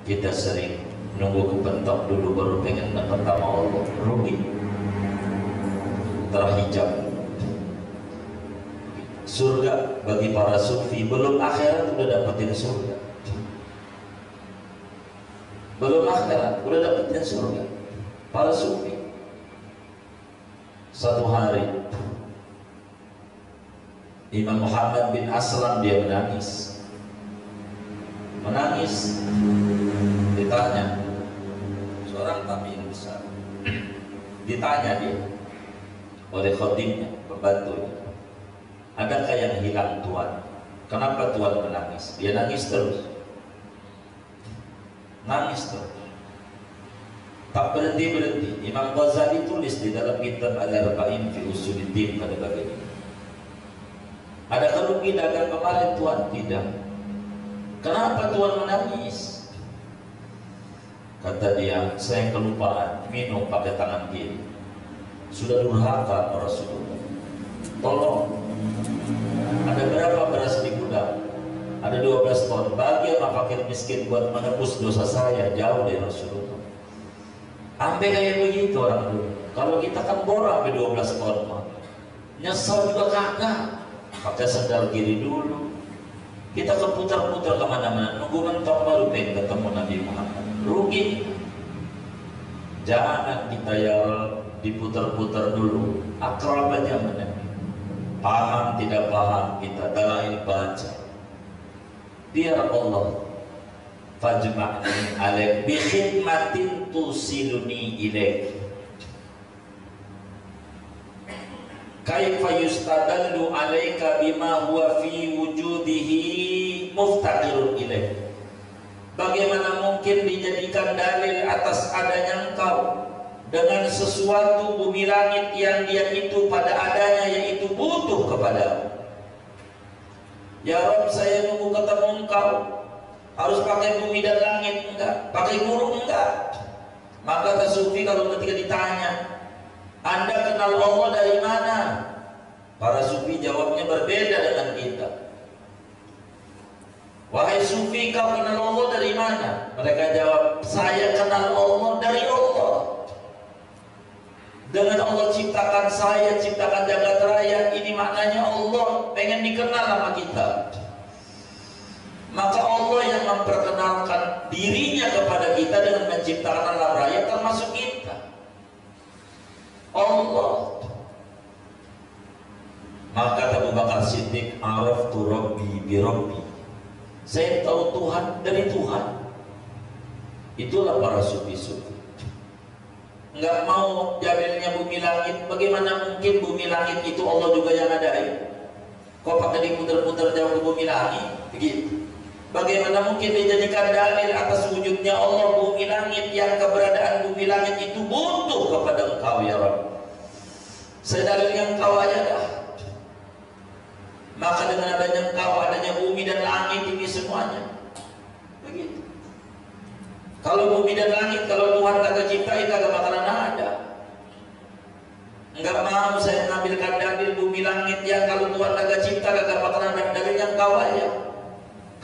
Kita sering nunggu kepentok dulu baru pengen dapat sama Allah, rugi, terhijab. Surga bagi para sufi, belum akhirat udah dapetin surga, belum akhirat udah dapetin surga. Para sufi, satu hari Imam Muhammad bin Aslam dia menangis. Ditanya seorang tabi'in besar, ditanya dia oleh khodimnya, pembantunya, adakah yang hilang Tuhan? Kenapa Tuhan menangis? Dia nangis terus, tak berhenti. Imam Ghazali tulis di dalam kitab Al-Arba'in fi Usuluddin pada bagian ini, adakah rugi dagang kemarin Tuhan? Tidak. Kenapa Tuhan menangis? Kata dia, saya kelupaan minum pakai tangan kiri. Sudah durhaka Rasulullah. Tolong, ada berapa beras di gudang? Ada 12 ton. Bagi sama fakir miskin buat menebus dosa saya, jauh dari Rasulullah. Sampai kayak begitu orang dulu. Kalau kita kan borong sampai 12 ton, nyesel juga kagak. Pakai sandal kiri dulu. Kita keputar-putar kemana-mana, nunggu mentok baru pengen ketemu Nabi Muhammad. Rugi. Jangan kita ya diputar-putar dulu. Akrabannya mana? Paham tidak paham kita dalail baca. Biar Allah fajma'ni alaik bi khidmatin tusiluni ilaik. Kaifa yustadallu alaika bima huwa fi wujudihi muftaqirun ilaih. Bagaimana mungkin dijadikan dalil atas adanya engkau dengan sesuatu bumi langit yang dia itu pada adanya yaitu butuh kepadamu. Ya Rabb, saya nunggu ketemu engkau, harus pakai bumi dan langit? Enggak. Pakai burung? Enggak. Maka kata sufi, kalau ketika ditanya, Anda kenal Allah dari mana? Para sufi jawabnya berbeda dengan kita. Wahai sufi, kau kenal Allah dari mana? Mereka jawab, saya kenal Allah dari Allah. Dengan Allah ciptakan saya, ciptakan jagat raya, ini maknanya Allah pengen dikenal sama kita. Maka Allah yang memperkenalkan dirinya kepada kita dengan menciptakan alam raya, termasuk kita. Allah. Maka Abu Bakar Siddiq, araftu rabbi bi rabbi, saya tahu Tuhan dari Tuhan. Itulah para sufi-sufi. Enggak mau jadilnya bumi langit. Bagaimana mungkin bumi langit itu Allah juga yang adai? Kok pakai diputar-putar jauh ke bumi langit? Begitu. Bagaimana mungkin dijadikan dalil atas wujudnya Allah bumi langit, yang keberadaan bumi langit itu butuh kepada engkau ya Rabb? Saya dalilnya engkau aja dah. Maka dengan adanya engkau, adanya bumi dan langit ini semuanya. Begitu. Kalau bumi dan langit, kalau Tuhan kagak ciptain, kagak bakalan ada. Enggak mau saya mengambilkan dalil bumi langit yang kalau Tuhan kagak cipta, kagak bakalan ada. Dalilnya engkau aja.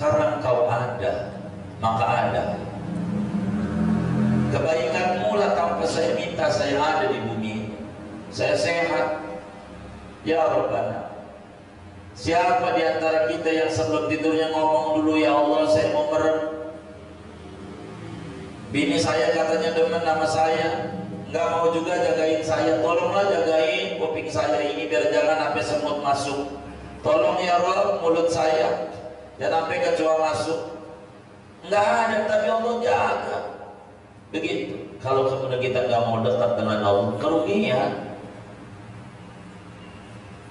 Karena engkau ada, maka ada. Kebaikanmu lah tanpa saya minta, saya ada di bumi. Saya sehat. Ya Rabbana, siapa di antara kita yang sebelum tidurnya ngomong dulu, ya Allah saya mau merem. Bini saya katanya demen sama saya, nggak mau juga jagain saya. Tolonglah jagain kuping saya ini biar jangan sampai semut masuk. Tolong ya Rabb mulut saya, jangan sampai kecoa masuk. Nggak ada, tapi Allah jaga. Begitu. Kalau kemudian kita nggak mau dekat dengan Allah, kerugian.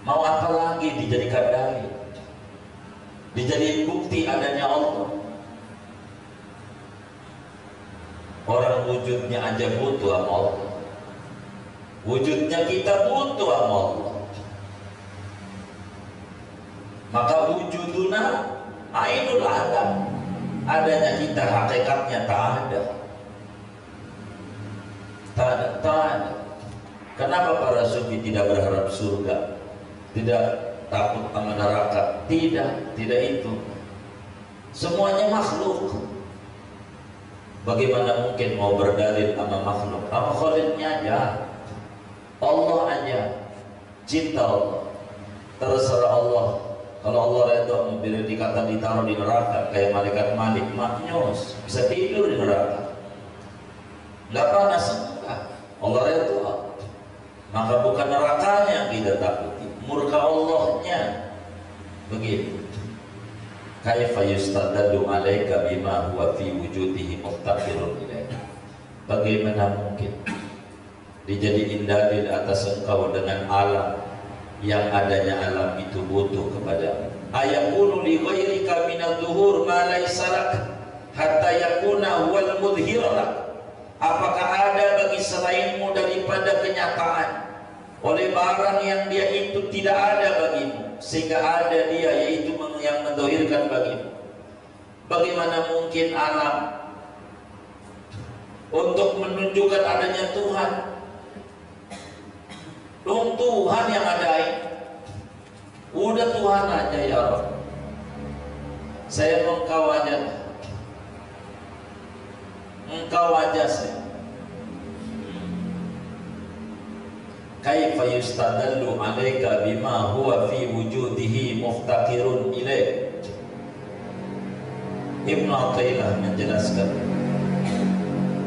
Mau apa lagi dijadikan dalil, dijadiin bukti adanya Allah? Orang wujudnya aja butuh sama Allah, wujudnya kita butuh sama Allah. Maka wujuduna ainul adam, adanya kita hakikatnya tak ada. Tak ada. Kenapa para sufi tidak berharap surga, tidak takut sama neraka? Tidak itu. Semuanya makhluk. Bagaimana mungkin mau berdalil sama makhluk? Sama Khalidnya aja, Allah aja, cinta Allah, terserah Allah. Kalau Allah redha memberi dikata ditaruh di neraka kayak malaikat Malik, maknyos, bisa tidur di neraka, nggak panas enggak. Allah redha, maka bukan nerakanya yang kita takuti, murka Allahnya. Begitu. Kaifa yustadallu alaika bima huwa fi wujudihi muftaqirun ilaika. Bagaimana mungkin dijadiin dalil atas engkau dengan alam yang adanya alam itu butuh kepadamu. Ayakunu li ghairika minadh-dhuhur ma laysa lak hatta yakuna huwal mudhhir lak. Apakah ada bagi selainmu daripada kenyataan oleh barang yang dia itu tidak ada bagimu, sehingga ada dia yaitu yang mendohirkan bagimu. Bagaimana mungkin alam untuk menunjukkan adanya Tuhan? Tuhan yang adain, udah Tuhan aja ya Rabb. Saya engkau aja saya. Kaifa yustadallu alaika bima huwa fi wujudihi muftaqirun ilaih. Ibnu Athaillah menjelaskan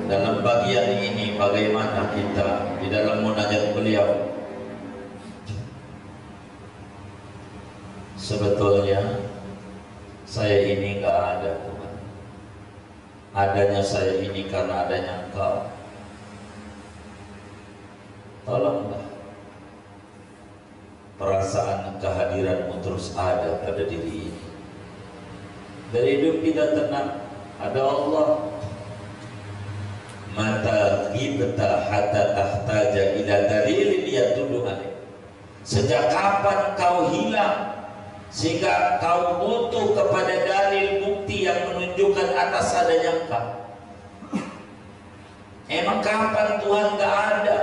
dalam bagian ini bagaimana kita di dalam munajat beliau. Sebetulnya saya ini nggak ada Tuhan. Adanya saya ini karena adanya Engkau. Tolonglah perasaan kehadiranmu terus ada pada diri ini. Dari hidup kita tenang, ada Allah. Mata ghibta hatta tahtaja ila dalilin yadullu alaik. Sejak kapan kau hilang sehingga kau butuh kepada dalil bukti yang menunjukkan atas adanya Engkau? Emang kapan Tuhan gak ada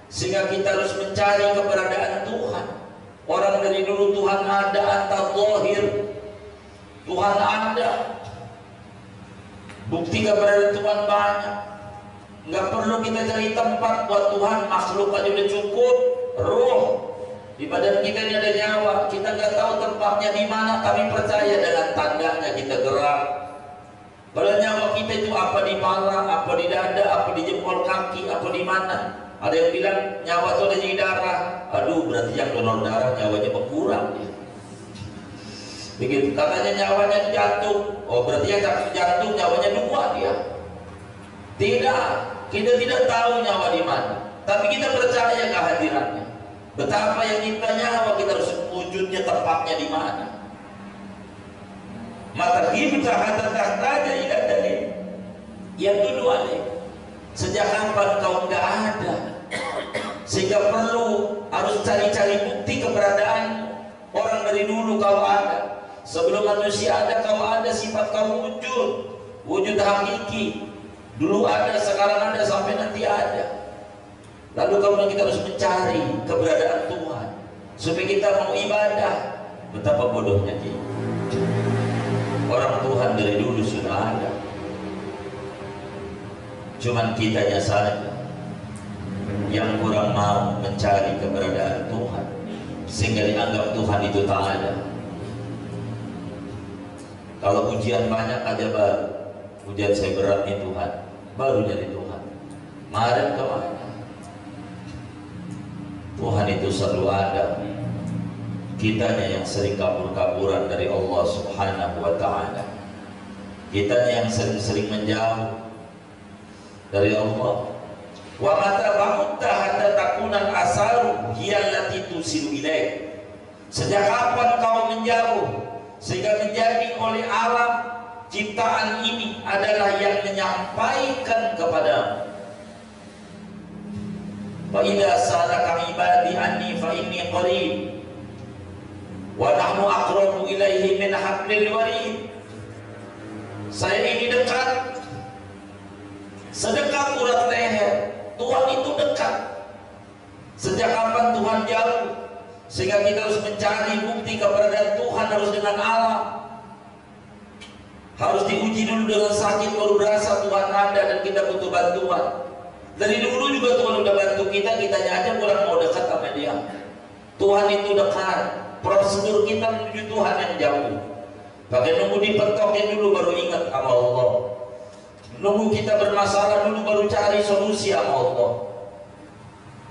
sehingga kita harus mencari keberadaan Tuhan? Orang dari dulu Tuhan ada, anta zahir, Tuhan ada, bukti keberadaan Tuhan banyak. Nggak perlu kita cari tempat buat Tuhan, makhluk aja udah cukup. Ruh di badan kita ini ada nyawa, kita nggak tahu tempatnya di mana, tapi percaya dengan tandanya kita gerak. Padahal nyawa kita itu apa di pala, apa di dada, apa di jempol kaki, apa di mana. Ada yang bilang nyawa itu ada di darah. Aduh, berarti yang donor darah nyawanya berkurang ya. Begitu. Katanya nyawanya di jantung. Oh, berarti yang jantung nyawanya 2 dia. Tidak, kita tidak tahu nyawa di mana. Tapi kita percaya kehadirannya. Betapa yang kita nyawa, kita harus wujudnya tempatnya di mana. Mata kita hatta tahtaja ila dalil. Yang kedua nih, sejak kapan kau enggak ada sehingga perlu harus cari-cari bukti keberadaan? Orang dari dulu kau ada, sebelum manusia ada kau ada, sifat kau wujud hakiki. Dulu ada, sekarang ada, sampai nanti ada. Lalu kemudian kita harus mencari keberadaan Tuhan supaya kita mau ibadah. Betapa bodohnya kita. Orang Tuhan dari dulu sudah ada, cuman kitanya saja yang kurang mau mencari keberadaan Tuhan, sehingga dianggap Tuhan itu tak ada. Kalau ujian banyak aja baru, ujian saya berat nih Tuhan, baru jadi Tuhan. Kemarin kemana? Tuhan itu selalu ada. Kitanya yang sering kabur-kaburan dari Allah Subhanahu wa ta'ala. Kitanya yang sering-sering menjauh dari Allah. Wa mata ba'utta hatta takunan asaru hiyallati tusilu ilaih. Sejak kapan kau menjauh sehingga menjadi oleh alam ciptaan ini adalah yang menyampaikan kepadamu. Wa idza salaka ibadi anni fa inni qarib wa nahnu aqrabu ilaihi min hablil warid. Saya ini dekat, sedekat urat leher. Tuhan itu dekat. Sejak kapan Tuhan jauh sehingga kita harus mencari bukti keberadaan Tuhan harus dengan alam? Harus diuji dulu dengan sakit baru berasa Tuhan ada dan kita butuh bantuan. Dari dulu juga Tuhan udah bantu kita, kitanya aja kurang mau dekat sama Dia. Tuhan itu dekat. Prosedur kita menuju Tuhan yang jauh. Pakai nunggu dipentokin dulu baru ingat sama Allah. Nunggu kita bermasalah dulu baru cari solusi sama Allah.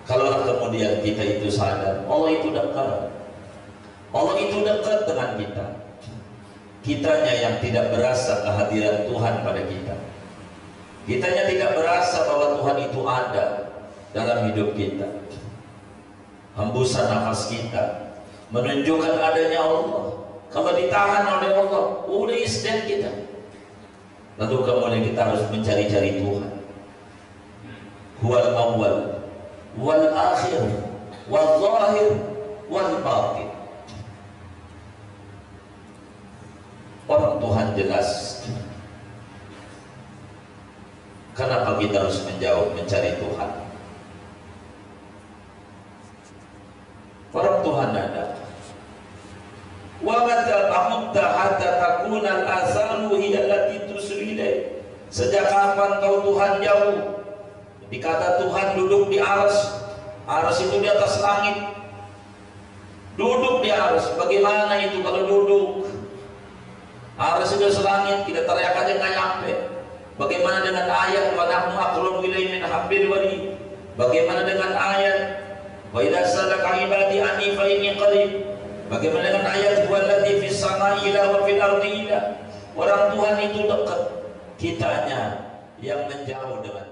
Kalau kemudian kita itu sadar, Allah itu dekat. Allah itu dekat dengan kita. Kitanya yang tidak berasa kehadiran Tuhan pada kita. Kitanya tidak berasa bahwa Tuhan itu ada dalam hidup kita. Hembusan nafas kita menunjukkan adanya Allah. Kalau ditahan oleh Allah, udah isden kita. Lalu kemudian kita harus mencari-cari Tuhan. Huwal awwal wal akhir wal zahir wal batin. Orang Tuhan jelas. Kenapa kita harus menjauh mencari Tuhan? Orang Tuhan ada. Wa mata amutta hatta takuna al-asalu hiya allati tusri ilai. Sejak kapan kau Tuhan jauh? Dikata Tuhan duduk di arsy. Arsy itu di atas langit. Duduk di arsy. Bagaimana itu kalau duduk? Arsy di atas langit, kita teriak aja nggak nyampe. Bagaimana dengan ayat wa nahnu aqrabu ilaihi min hablil warid? Bagaimana dengan ayat wa idza salaka ibadi anni fa inni qarib? Bagaimana dengan ayat huwallazi fis samai ila wa fil ardi ila? Orang Tuhan itu dekat, kitanya yang menjauh dengan